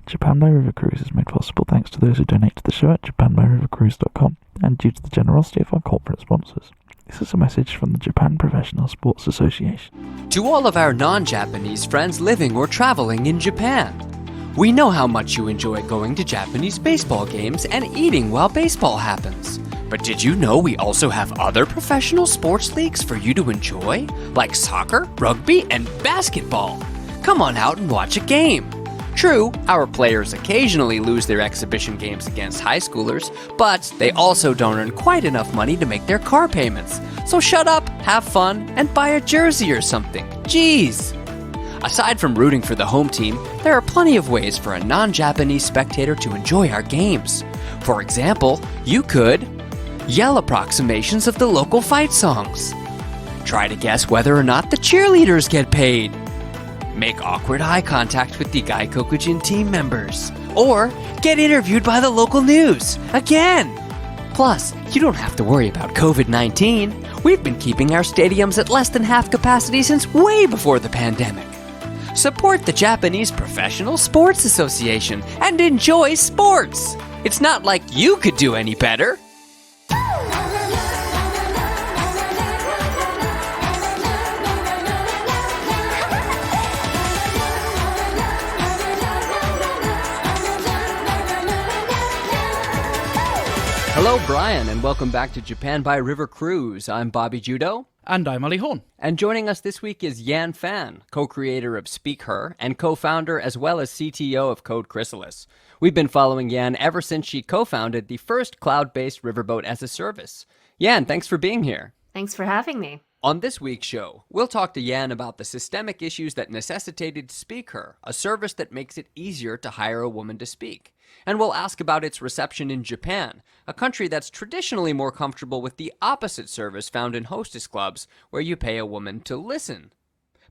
Japan by River Cruise is made possible thanks to those who donate to the show at japanbyrivercruise.com and due to the generosity of our corporate sponsors. This is a message from the Japan Professional Sports Association. To all of our non-Japanese friends living or traveling in Japan, we know how much you enjoy going to Japanese baseball games and eating while baseball happens. But did you know we also have other professional sports leagues for you to enjoy, like soccer, rugby, and basketball? Come on out and watch a game. True, our players occasionally lose their exhibition games against high schoolers, but they also don't earn quite enough money to make their car payments. So shut up, have fun, and buy a jersey or something. Jeez! Aside from rooting for the home team, there are plenty of ways for a non-Japanese spectator to enjoy our games. For example, you could yell approximations of the local fight songs, try to guess whether or not the cheerleaders get paid, make awkward eye contact with the Gaikokujin team members, or get interviewed by the local news, again! Plus, you don't have to worry about COVID-19. We've been keeping our stadiums at less than half capacity since way before the pandemic. Support the Japanese Professional Sports Association and enjoy sports! It's not like you could do any better! Hello, Brian, and welcome back to Japan by River Cruise. I'm Bobby Judo. And I'm Ollie Horn. And joining us this week is Yan Fan, co-creator of SpeakHer and co-founder as well as CTO of Code Chrysalis. We've been following Yan ever since she co-founded the first cloud-based riverboat as a service. Yan, thanks for being here. Thanks for having me. On this week's show, we'll talk to Yan about the systemic issues that necessitated SpeakHer, a service that makes it easier to hire a woman to speak. And we'll ask about its reception in Japan, a country that's traditionally more comfortable with the opposite service found in hostess clubs, where you pay a woman to listen.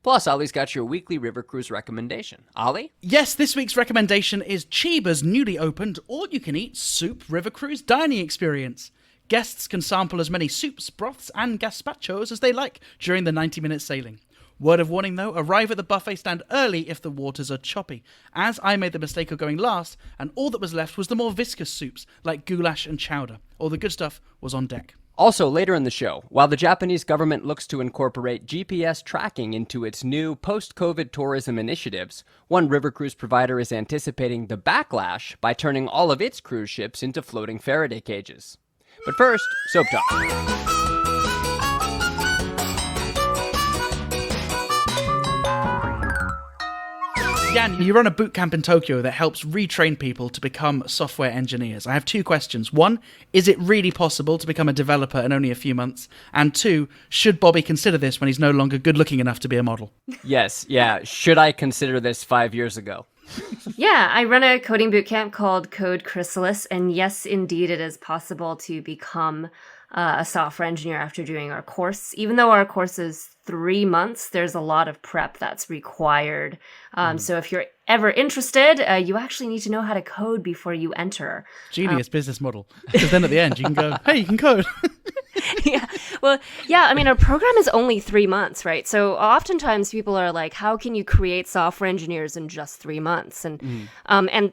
Plus, Ollie's got your weekly River Cruise recommendation. Ollie? Yes, this week's recommendation is Chiba's newly opened all-you-can-eat soup River Cruise dining experience. Guests can sample as many soups, broths, and gazpachos as they like during the 90-minute sailing. Word of warning though, arrive at the buffet stand early if the waters are choppy, as I made the mistake of going last, and all that was left was the more viscous soups, like goulash and chowder. All the good stuff was on deck. Also, later in the show, while the Japanese government looks to incorporate GPS tracking into its new post-COVID tourism initiatives, one river cruise provider is anticipating the backlash by turning all of its cruise ships into floating Faraday cages. But first, soap talk. Yan, you run a boot camp in Tokyo that helps retrain people to become software engineers. I have two questions. One, is it really possible to become a developer in only a few months? And two, should Bobby consider this when he's no longer good looking enough to be a model? Yes, yeah. Should I consider this 5 years ago? Yeah, I run a coding bootcamp called Code Chrysalis, and yes, indeed, it is possible to become a software engineer after doing our course. Even though our course is 3 months, there's a lot of prep that's required. So if you're ever interested, you actually need to know how to code before you enter. Genius business model. Because then at the end you can go, hey, you can code. Yeah. Well, yeah, I mean, our program is only 3 months, right? So oftentimes people are like, how can you create software engineers in just 3 months? And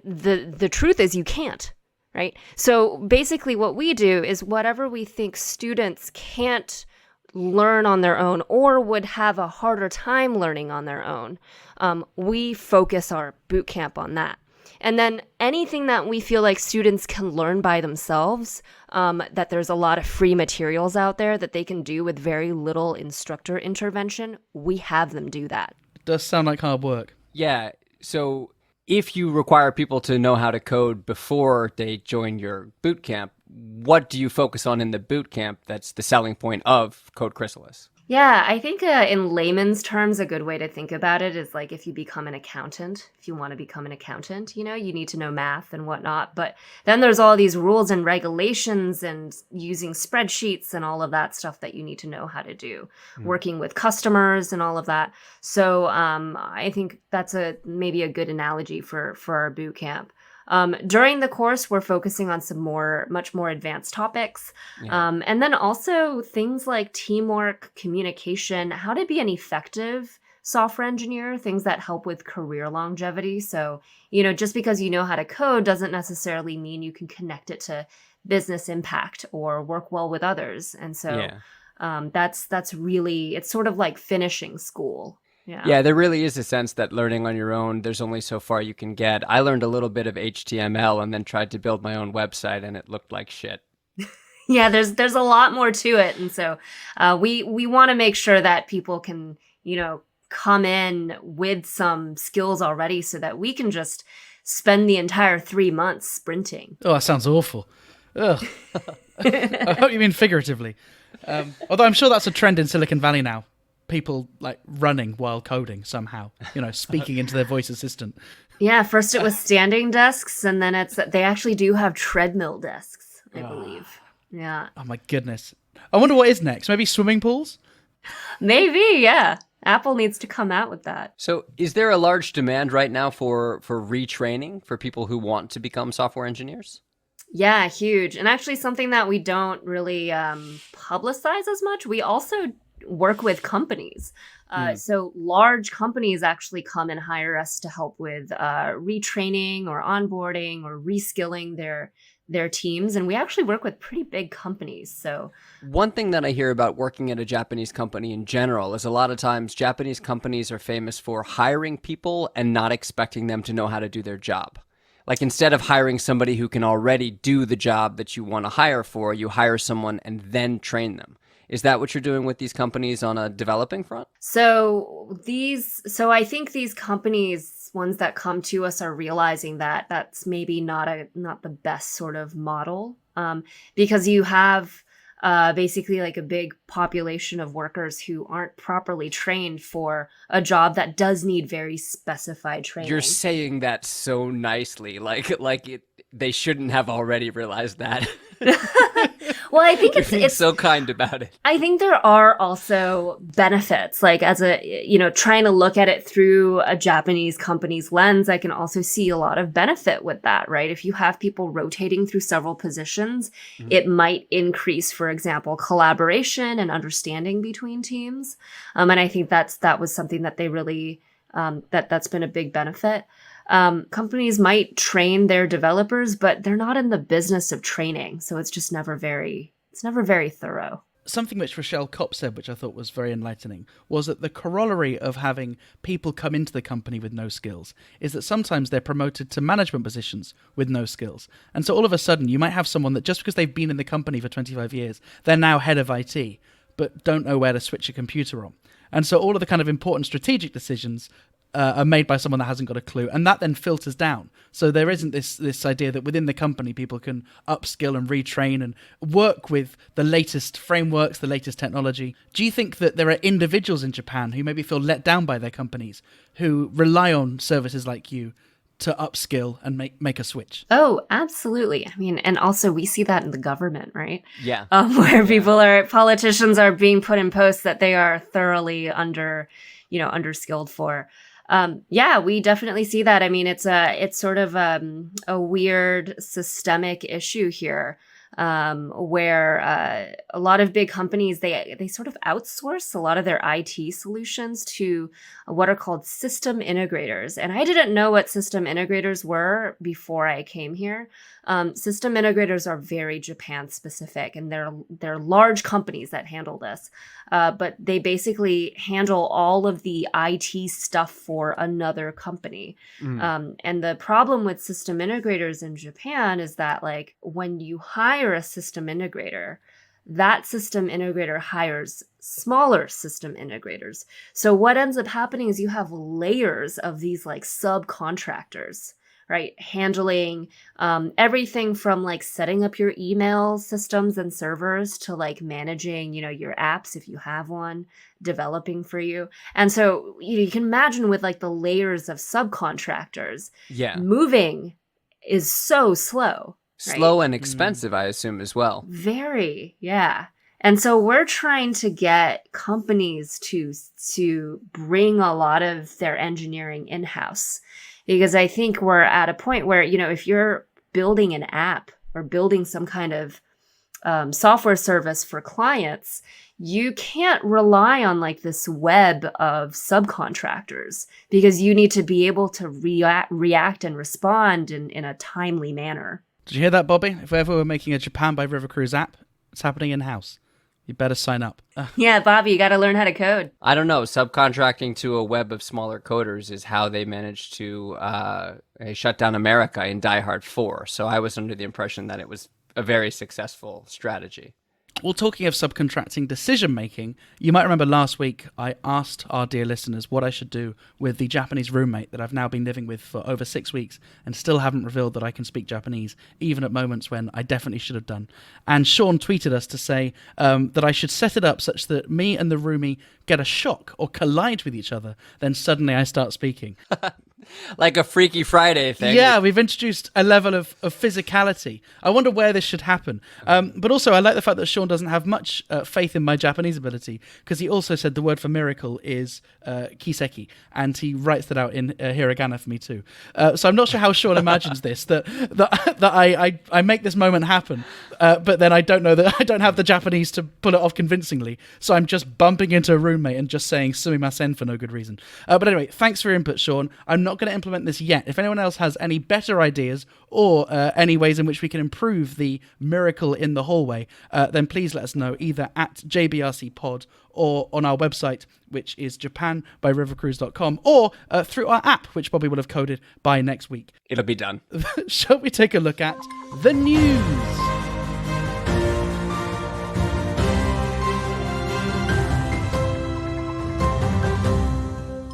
the truth is you can't, right? So basically what we do is whatever we think students can't learn on their own or would have a harder time learning on their own, we focus our boot camp on that. And then anything that we feel like students can learn by themselves, that there's a lot of free materials out there that they can do with very little instructor intervention, we have them do that. It does sound like hard work. Yeah, so if you require people to know how to code before they join your boot camp, what do you focus on in the boot camp that's the selling point of Code Chrysalis? Yeah, I think in layman's terms, a good way to think about it is like if you become an accountant, if you want to become an accountant, you need to know math and whatnot. But then there's all these rules and regulations and using spreadsheets and all of that stuff that you need to know how to do, working with customers and all of that. So I think that's maybe a good analogy for our boot camp. During the course, we're focusing on some much more advanced topics. And then also things like teamwork, communication, how to be an effective software engineer, things that help with career longevity. So, just because you know how to code doesn't necessarily mean you can connect it to business impact or work well with others. And so that's really, it's sort of like finishing school. Yeah, there really is a sense that learning on your own, there's only so far you can get. I learned a little bit of HTML and then tried to build my own website, and it looked like shit. Yeah, there's a lot more to it. And so we want to make sure that people can, come in with some skills already so that we can just spend the entire 3 months sprinting. Oh, that sounds awful. Ugh. I hope you mean figuratively. Although I'm sure that's a trend in Silicon Valley now. People like running while coding somehow, speaking into their voice assistant. Yeah, first it was standing desks, and then they actually do have treadmill desks, I believe. Yeah. Oh my goodness. I wonder what is next. Maybe swimming pools? Maybe, yeah. Apple needs to come out with that. So is there a large demand right now for retraining for people who want to become software engineers? Yeah, huge. And actually something that we don't really publicize as much. We also work with companies. So large companies actually come and hire us to help with retraining or onboarding or reskilling their teams. And we actually work with pretty big companies. So one thing that I hear about working at a Japanese company in general is a lot of times Japanese companies are famous for hiring people and not expecting them to know how to do their job. Like instead of hiring somebody who can already do the job that you want to hire for, you hire someone and then train them. Is that what you're doing with these companies on a developing front? So I think these companies, ones that come to us, are realizing that that's maybe not the best sort of model, because you have basically like a big population of workers who aren't properly trained for a job that does need very specified training. You're saying that so nicely, they shouldn't have already realized that. Well, I think it's so kind about it. I think there are also benefits, like as trying to look at it through a Japanese company's lens. I can also see a lot of benefit with that, right? If you have people rotating through several positions, it might increase, for example, collaboration and understanding between teams. And I think that was something that they really, that's been a big benefit. Companies might train their developers, but they're not in the business of training. So it's just never very thorough. Something which Rochelle Kopp said, which I thought was very enlightening, was that the corollary of having people come into the company with no skills is that sometimes they're promoted to management positions with no skills. And so all of a sudden you might have someone that just because they've been in the company for 25 years, they're now head of IT, but don't know where to switch a computer on. And so all of the kind of important strategic decisions are made by someone that hasn't got a clue, and that then filters down. So there isn't this idea that within the company people can upskill and retrain and work with the latest frameworks, the latest technology. Do you think that there are individuals in Japan who maybe feel let down by their companies, who rely on services like you to upskill and make a switch? Oh, absolutely. I mean, and also we see that in the government, right? Yeah. Where politicians are being put in posts that they are thoroughly underskilled for. Yeah, we definitely see that. I mean, it's sort of a weird systemic issue here, where a lot of big companies, they sort of outsource a lot of their IT solutions to what are called system integrators. And I didn't know what system integrators were before I came here. System integrators are very Japan specific, and they're large companies that handle this. But they basically handle all of the IT stuff for another company. And the problem with system integrators in Japan is that, like, when you hire a system integrator, that system integrator hires smaller system integrators. So what ends up happening is you have layers of these like subcontractors, right? Handling everything from like setting up your email systems and servers to like managing, your apps if you have one, developing for you. And so you can imagine with like the layers of subcontractors, moving is so slow. Right? Slow and expensive, I assume, as well. Very, yeah. And so we're trying to get companies to bring a lot of their engineering in-house, because I think we're at a point where, if you're building an app or building some kind of software service for clients, you can't rely on like this web of subcontractors because you need to be able to react and respond in a timely manner. Did you hear that, Bobby? If ever we're making a Japan by River Cruise app, it's happening in-house. You better sign up. Yeah, Bobby, you got to learn how to code. I don't know. Subcontracting to a web of smaller coders is how they managed to shut down America in Die Hard 4. So I was under the impression that it was a very successful strategy. Well, talking of subcontracting decision-making, you might remember last week I asked our dear listeners what I should do with the Japanese roommate that I've now been living with for over 6 weeks and still haven't revealed that I can speak Japanese, even at moments when I definitely should have done. And Sean tweeted us to say that I should set it up such that me and the roomie get a shock or collide with each other, then suddenly I start speaking. Like a Freaky Friday thing. Yeah, we've introduced a level of physicality. I wonder where this should happen. But also, I like the fact that Sean doesn't have much faith in my Japanese ability, because he also said the word for miracle is kiseki, and he writes that out in hiragana for me too. So I'm not sure how Sean imagines this, that I make this moment happen, but then I don't know that I don't have the Japanese to pull it off convincingly. So I'm just bumping into a roommate and just saying sumimasen for no good reason. But anyway, thanks for your input, Sean. I'm not going to implement this yet. If anyone else has any better ideas or any ways in which we can improve the miracle in the hallway, then please let us know either at JBRC Pod or on our website, which is japanbyrivercruise.com, or through our app, which Bobby will have coded by next week. It'll be done. Shall we take a look at the news?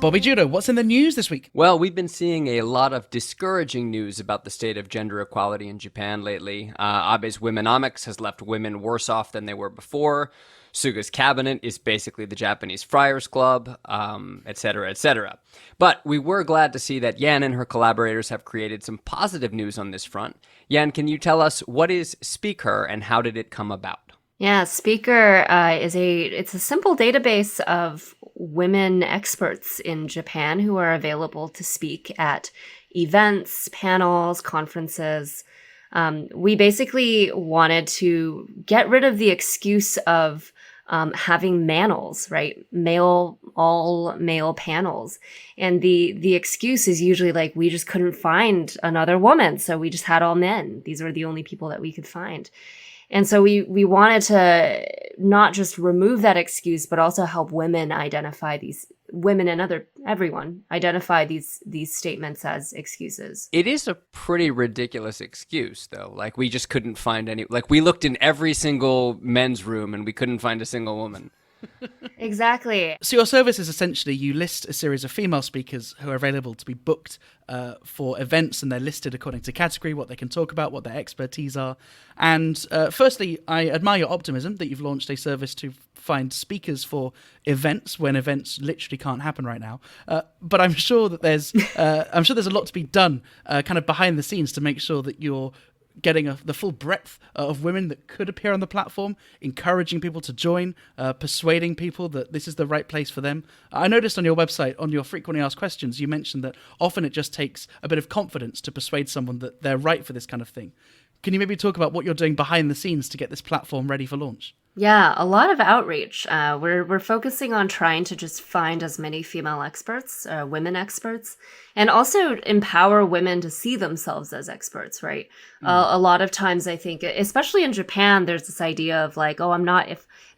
Bobby Judo, what's in the news this week? Well, we've been seeing a lot of discouraging news about the state of gender equality in Japan lately. Abe's Womenomics has left women worse off than they were before. Suga's cabinet is basically the Japanese Friars Club, etc., etc. But we were glad to see that Yan and her collaborators have created some positive news on this front. Yan, can you tell us what is SpeakHer and how did it come about? Yeah, SpeakHer it's a simple database of women experts in Japan who are available to speak at events, panels, conferences. We basically wanted to get rid of the excuse of having manels, right? All male panels. And the excuse is usually like, we just couldn't find another woman, so we just had all men. These were the only people that we could find. And so we wanted to not just remove that excuse, but also help women identify everyone identify these statements as excuses. It is a pretty ridiculous excuse, though. Like, we just couldn't find any. Like, we looked in every single men's room and we couldn't find a single woman. Exactly. So your service is essentially you list a series of female speakers who are available to be booked for events, and they're listed according to category, what they can talk about, what their expertise are. And firstly, I admire your optimism that you've launched a service to find speakers for events when events literally can't happen right now. But I'm sure that there's a lot to be done kind of behind the scenes to make sure that you're getting the full breadth of women that could appear on the platform, encouraging people to join, persuading people that this is the right place for them. I noticed on your website, on your frequently asked questions, you mentioned that often it just takes a bit of confidence to persuade someone that they're right for this kind of thing. Can you maybe talk about what you're doing behind the scenes to get this platform ready for launch? Yeah, a lot of outreach. We're focusing on trying to just find as many female experts, women experts, and also empower women to see themselves as experts, right? A lot of times I think, especially in Japan, there's this idea of like, oh,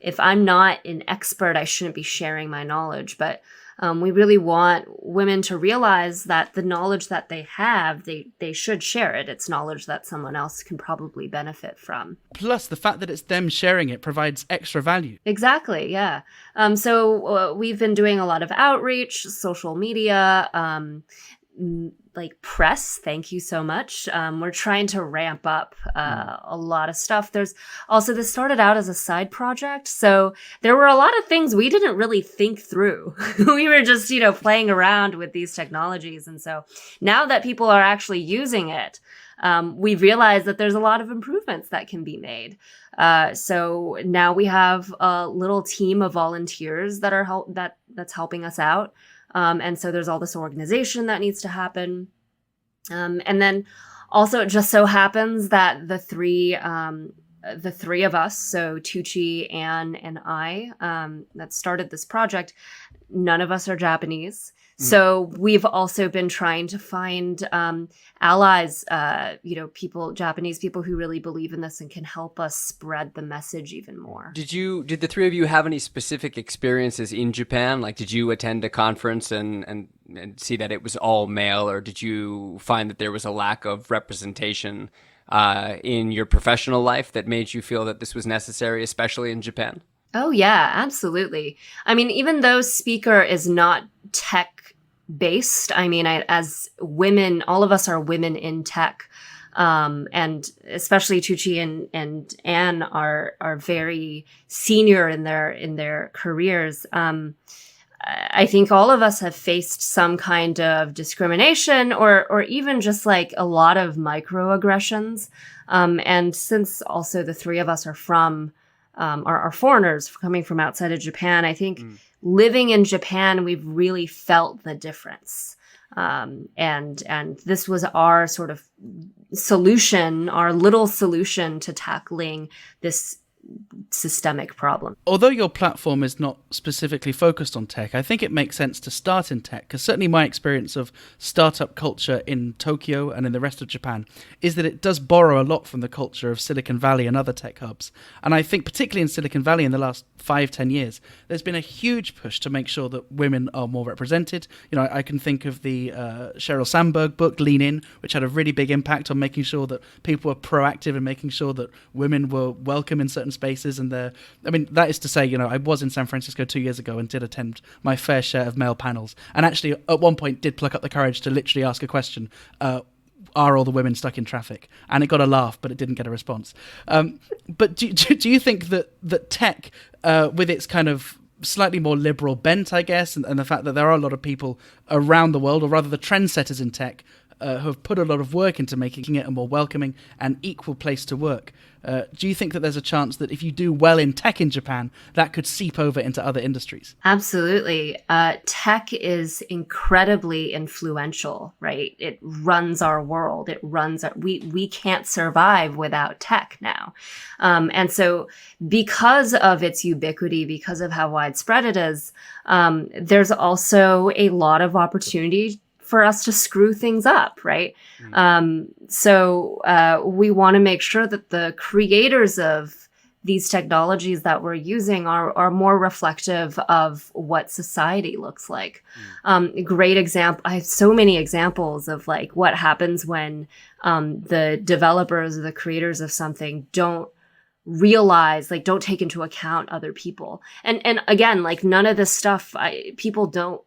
if I'm not an expert, I shouldn't be sharing my knowledge. But we really want women to realize that the knowledge that they have, they should share it. It's knowledge that someone else can probably benefit from. Plus, the fact that it's them sharing it provides extra value. Exactly, yeah. So we've been doing a lot of outreach, social media, like press. Thank you so much. We're trying to ramp up a lot of stuff. There's also, this started out as a side project. So there were a lot of things we didn't really think through. We were just, playing around with these technologies. And so now that people are actually using it, we realize that there's a lot of improvements that can be made. So now we have a little team of volunteers that are that's helping us out. And so there's all this organization that needs to happen. And then also it just so happens that the three the three of us, so Tucci, Anne, and I, that started this project, none of us are Japanese. So we've also been trying to find allies, people, Japanese people who really believe in this and can help us spread the message even more. Did the three of you have any specific experiences in Japan? Like, did you attend a conference and see that it was all male, or did you find that there was a lack of representation in your professional life that made you feel that this was necessary, especially in Japan? Oh, yeah, absolutely. I mean, even though SpeakHer is not tech based, I mean, as women, all of us are women in tech. And especially Tucci and Anne are very senior in their careers. I think all of us have faced some kind of discrimination or even just like a lot of microaggressions. And since also the three of us are are foreigners coming from outside of Japan, I think living in Japan, we've really felt the difference. And this was our sort of solution, our little solution to tackling this systemic problem. Although your platform is not specifically focused on tech, I think it makes sense to start in tech, because certainly my experience of startup culture in Tokyo and in the rest of Japan is that it does borrow a lot from the culture of Silicon Valley and other tech hubs. And I think particularly in Silicon Valley in the last 5-10 years, there's been a huge push to make sure that women are more represented. You know, I can think of the Sheryl Sandberg book, Lean In, which had a really big impact on making sure that people were proactive and making sure that women were welcome in certain spaces. And that is to say, you know, I was in San Francisco 2 years ago and did attend my fair share of male panels, and actually at one point did pluck up the courage to literally ask a question, are all the women stuck in traffic? And it got a laugh, but it didn't get a response. But do you think that tech, with its kind of slightly more liberal bent, I guess, and the fact that there are a lot of people around the world, or rather the trendsetters in tech, who have put a lot of work into making it a more welcoming and equal place to work, do you think that there's a chance that if you do well in tech in Japan, that could seep over into other industries? Absolutely. Tech is incredibly influential, right? It runs our world. We can't survive without tech now. And so because of its ubiquity, because of how widespread it is, there's also a lot of opportunity for us to screw things up, right? So we want to make sure that the creators of these technologies that we're using are more reflective of what society looks like. Great example. I have so many examples of like what happens when the developers or the creators of something don't realize, like, don't take into account other people. And again, like, none of this stuff, people don't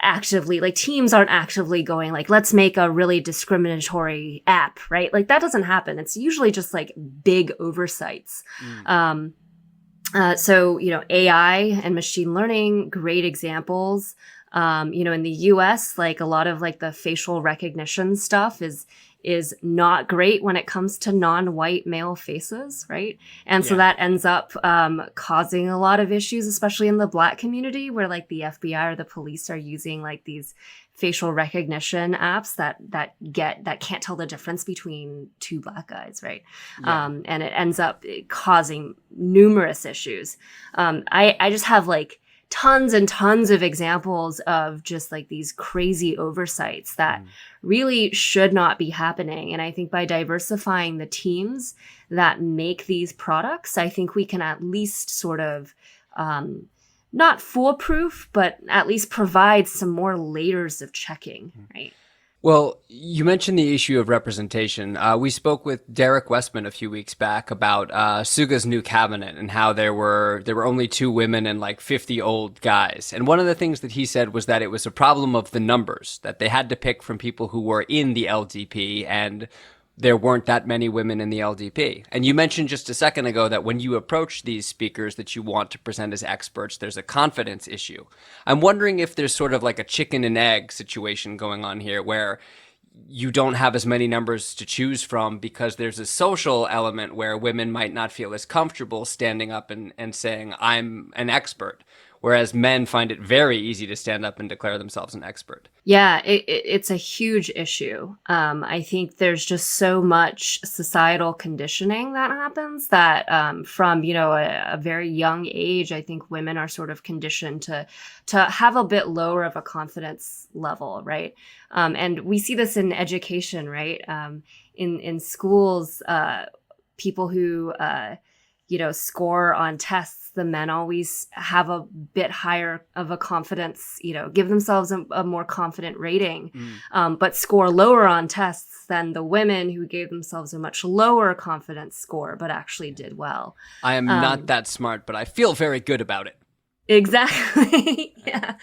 actively, like, teams aren't actively going like, let's make a really discriminatory app, right? Like, that doesn't happen. It's usually just like big oversights. So, you know, AI and machine learning, great examples. You know, in the US, like, a lot of like the facial recognition stuff is not great when it comes to non-white male faces, right? And so that ends up causing a lot of issues, especially in the Black community, where like the FBI or the police are using like these facial recognition apps that can't tell the difference between two Black guys, right? And it ends up causing numerous issues. I just have like tons and tons of examples of just like these crazy oversights that really should not be happening. And I think by diversifying the teams that make these products, I think we can at least sort of not foolproof, but at least provide some more layers of checking, right? Well, you mentioned the issue of representation. We spoke with Derek Westman a few weeks back about Suga's new cabinet and how there were only 2 women and like 50 old guys. And one of the things that he said was that it was a problem of the numbers, that they had to pick from people who were in the LDP, and there weren't that many women in the LDP. And you mentioned just a second ago that when you approach these speakers that you want to present as experts, there's a confidence issue. I'm wondering if there's sort of like a chicken and egg situation going on here, where you don't have as many numbers to choose from because there's a social element where women might not feel as comfortable standing up and saying, I'm an expert. whereas men find it very easy to stand up and declare themselves an expert. Yeah, it's a huge issue. I think there's just so much societal conditioning that happens that from, a very young age, I think women are sort of conditioned to have a bit lower of a confidence level, right? And we see this in education, right? In schools, people who, score on tests, the men always have a bit higher of a confidence, give themselves a more confident rating, but score lower on tests than the women who gave themselves a much lower confidence score, but actually did well. I am not that smart, but I feel very good about it. Exactly. Yeah.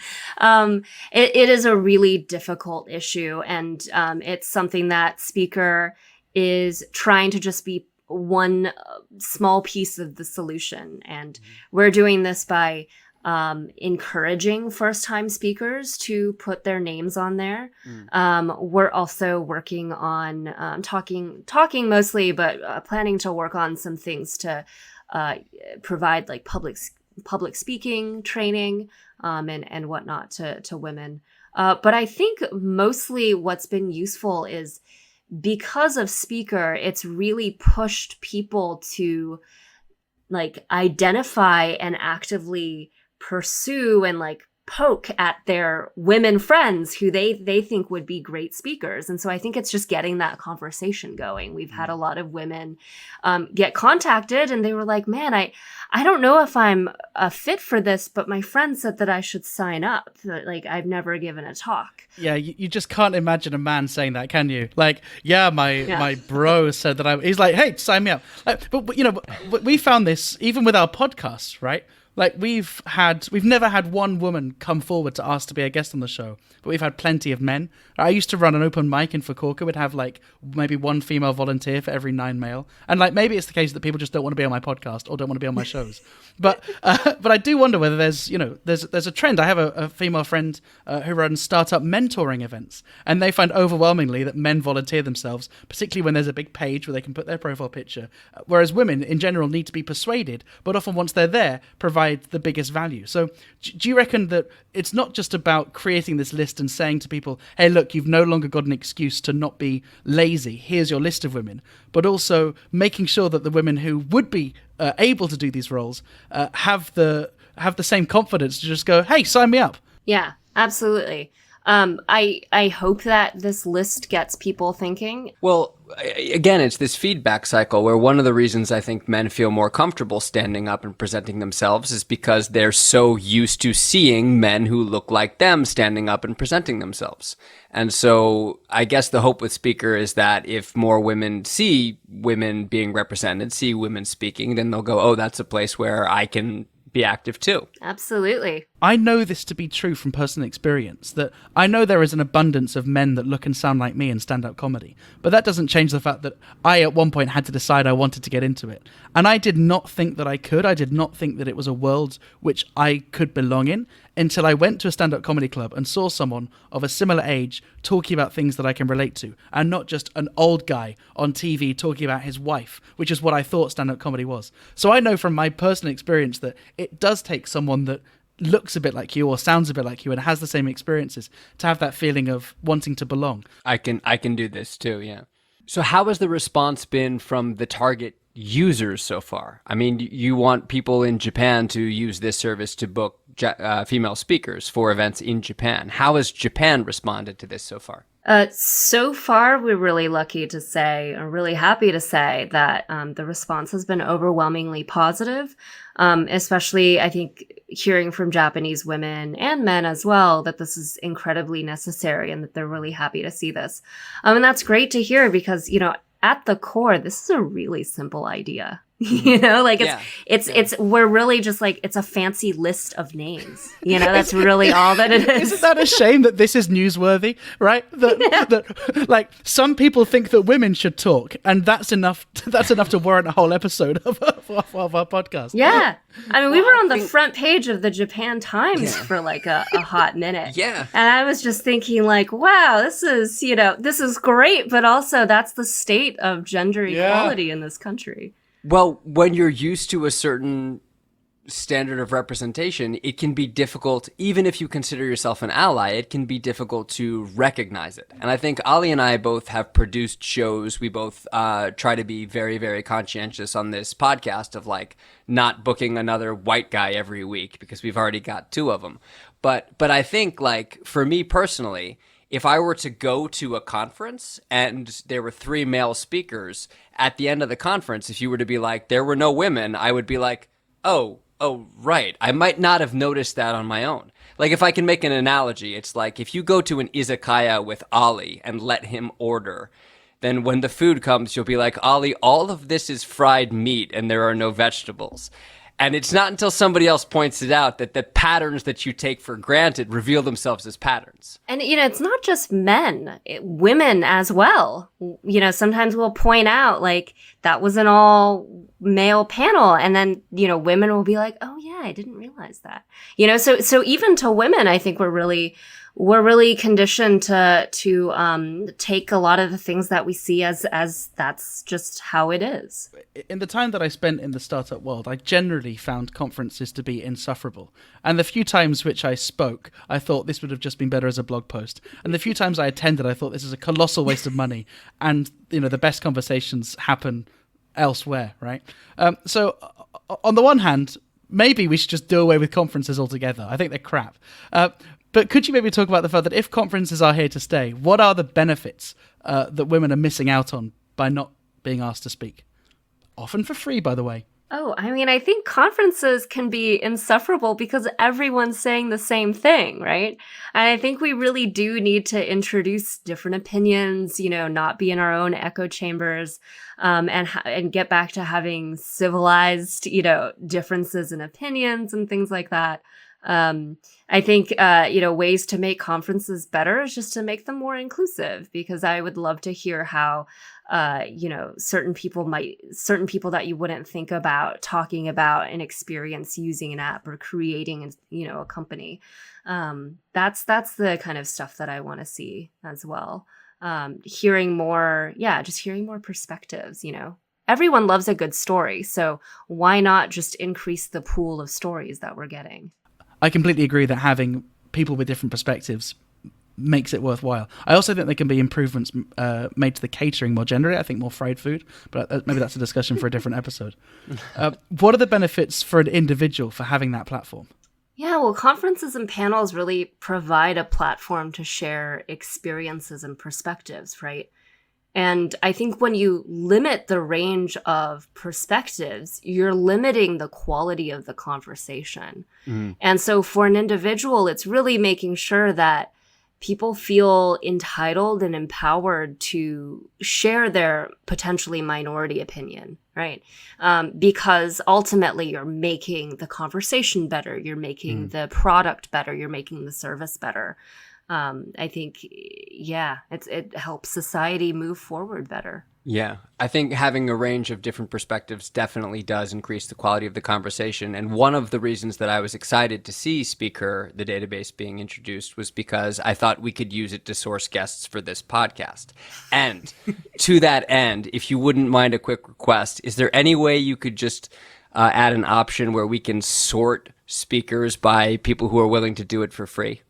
It is a really difficult issue, and it's something that SpeakHer is trying to just be one small piece of the solution. And we're doing this by encouraging first-time speakers to put their names on there. We're also working on talking mostly, but planning to work on some things to provide like public speaking training and whatnot to women. But I think mostly what's been useful is because of SpeakHer, it's really pushed people to like identify and actively pursue and like poke at their women friends who they think would be great speakers. And so I think it's just getting that conversation going. We've had a lot of women get contacted and they were like, man, I don't know if I'm a fit for this, but my friend said that I should sign up. Like, I've never given a talk. Yeah, you just can't imagine a man saying that, can you? Like, my bro said that he's like, hey, sign me up. Like, but we found this even with our podcasts, right? Like we've never had one woman come forward to ask to be a guest on the show, but we've had plenty of men. I used to run an open mic in Fukuoka. We'd have like maybe one female volunteer for every 9 male. And like maybe it's the case that people just don't want to be on my podcast or don't want to be on my shows. But I do wonder whether there's a trend. I have a female friend who runs startup mentoring events, and they find overwhelmingly that men volunteer themselves, particularly when there's a big page where they can put their profile picture, whereas women in general need to be persuaded, but often once they're there, provide the biggest value. So do you reckon that it's not just about creating this list and saying to people, hey, look, you've no longer got an excuse to not be lazy, here's your list of women, but also making sure that the women who would be able to do these roles have the same confidence to just go, hey, sign me up? Yeah, absolutely. I hope that this list gets people thinking. Well, again, it's this feedback cycle where one of the reasons I think men feel more comfortable standing up and presenting themselves is because they're so used to seeing men who look like them standing up and presenting themselves. And so I guess the hope with SpeakHer is that if more women see women being represented, see women speaking, then they'll go, oh, that's a place where I can be active too. Absolutely. I know this to be true from personal experience, that I know there is an abundance of men that look and sound like me in stand-up comedy, but that doesn't change the fact that I at one point had to decide I wanted to get into it. And I did not think that I could. I did not think that it was a world which I could belong in until I went to a stand-up comedy club and saw someone of a similar age talking about things that I can relate to, and not just an old guy on TV talking about his wife, which is what I thought stand-up comedy was. So I know from my personal experience that it does take someone that looks a bit like you or sounds a bit like you and has the same experiences to have that feeling of wanting to belong. I can do this too, yeah. So how has the response been from the target users so far? I mean, you want people in Japan to use this service to book female speakers for events in Japan. How has Japan responded to this so far? So far, we're really lucky to say, or really happy to say, that the response has been overwhelmingly positive, especially, I think, hearing from Japanese women and men as well, that this is incredibly necessary and that they're really happy to see this. And that's great to hear because, at the core, this is a really simple idea. We're really just like, it's a fancy list of names. That's really all that it is. Isn't that a shame that this is newsworthy, right? That like some people think that women should talk, and that's enough to warrant a whole episode of our podcast. Yeah. I mean, we were on the front page of the Japan Times for like a hot minute. Yeah. And I was just thinking like, wow, this is great, but also that's the state of gender equality in this country. Well, when you're used to a certain standard of representation, it can be difficult, even if you consider yourself an ally, it can be difficult to recognize it. And I think Ali and I both have produced shows. We both try to be very, very conscientious on this podcast of like not booking another white guy every week because we've already got 2 of them. But I think like for me personally, if I were to go to a conference and there were 3 male speakers at the end of the conference, if you were to be like, there were no women, I would be like, oh, right. I might not have noticed that on my own. Like, if I can make an analogy, it's like if you go to an izakaya with Ali and let him order, then when the food comes, you'll be like, Ali, all of this is fried meat and there are no vegetables. And it's not until somebody else points it out that the patterns that you take for granted reveal themselves as patterns. And, it's not just men, women as well. Sometimes we'll point out, like, that was an all male panel. And then, women will be like, oh, yeah, I didn't realize that. So even to women, I think we're really conditioned to take a lot of the things that we see as that's just how it is. In the time that I spent in the startup world, I generally found conferences to be insufferable. And the few times which I spoke, I thought this would have just been better as a blog post. And the few times I attended, I thought this is a colossal waste of money. And, the best conversations happen elsewhere, right? So on the one hand, maybe we should just do away with conferences altogether. I think they're crap. But could you maybe talk about the fact that if conferences are here to stay, what are the benefits that women are missing out on by not being asked to speak? Often for free, by the way. Oh, I think conferences can be insufferable because everyone's saying the same thing, right? And I think we really do need to introduce different opinions, not be in our own echo chambers, and get back to having civilized, differences in opinions and things like that. I think, ways to make conferences better is just to make them more inclusive, because I would love to hear how, certain people that you wouldn't think about talking about an experience using an app or creating, a company. That's the kind of stuff that I want to see as well. Hearing more perspectives, Everyone loves a good story, so why not just increase the pool of stories that we're getting? I completely agree that having people with different perspectives makes it worthwhile. I also think there can be improvements made to the catering more generally. I think more fried food, but maybe that's a discussion for a different episode. What are the benefits for an individual for having that platform? Yeah, well, conferences and panels really provide a platform to share experiences and perspectives, right? And I think when you limit the range of perspectives, you're limiting the quality of the conversation. Mm. And so for an individual, it's really making sure that people feel entitled and empowered to share their potentially minority opinion, right? Because ultimately you're making the conversation better, you're making the product better, you're making the service better. I think, it helps society move forward better. Yeah, I think having a range of different perspectives definitely does increase the quality of the conversation. And one of the reasons that I was excited to see SpeakHer, the database, being introduced was because I thought we could use it to source guests for this podcast. And to that end, if you wouldn't mind a quick request, is there any way you could just add an option where we can sort speakers by people who are willing to do it for free?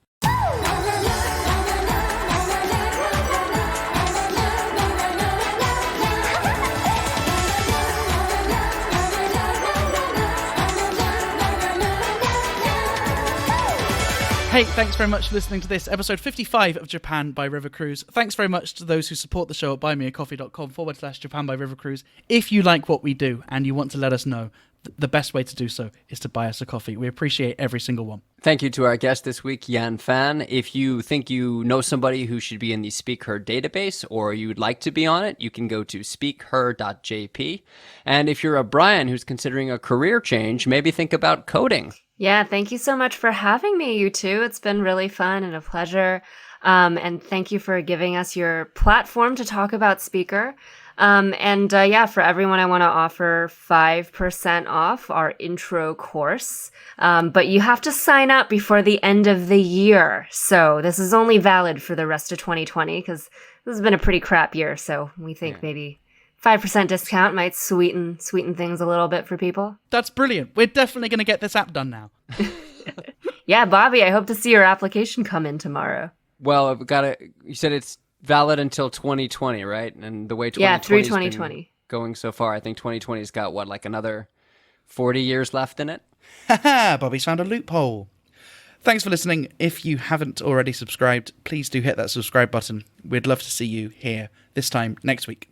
Hey, thanks very much for listening to this episode 55 of Japan by River Cruise. Thanks very much to those who support the show at buymeacoffee.com/Japan by River Cruise. If you like what we do and you want to let us know, the best way to do so is to buy us a coffee. We appreciate every single one. Thank you to our guest this week, Yan Fan. If you think you know somebody who should be in the SpeakHer database or you'd like to be on it, you can go to speakher.jp. And if you're a Brian who's considering a career change, maybe think about coding. Yeah, thank you so much for having me, you two. It's been really fun and a pleasure. And thank you for giving us your platform to talk about SpeakHer. For everyone, I want to offer 5% off our intro course. But you have to sign up before the end of the year. So this is only valid for the rest of 2020 because this has been a pretty crap year. So we think maybe 5% discount might sweeten things a little bit for people. That's brilliant. We're definitely going to get this app done now. Yeah, Bobby, I hope to see your application come in tomorrow. Well, I've got to. You said it's valid until 2020, right? And the way 2020 yeah, through 2020 going so far, I think 2020's got what, like another 40 years left in it. Haha, Bobby's found a loophole. Thanks for listening. If you haven't already subscribed, please do hit that subscribe button. We'd love to see you here this time next week.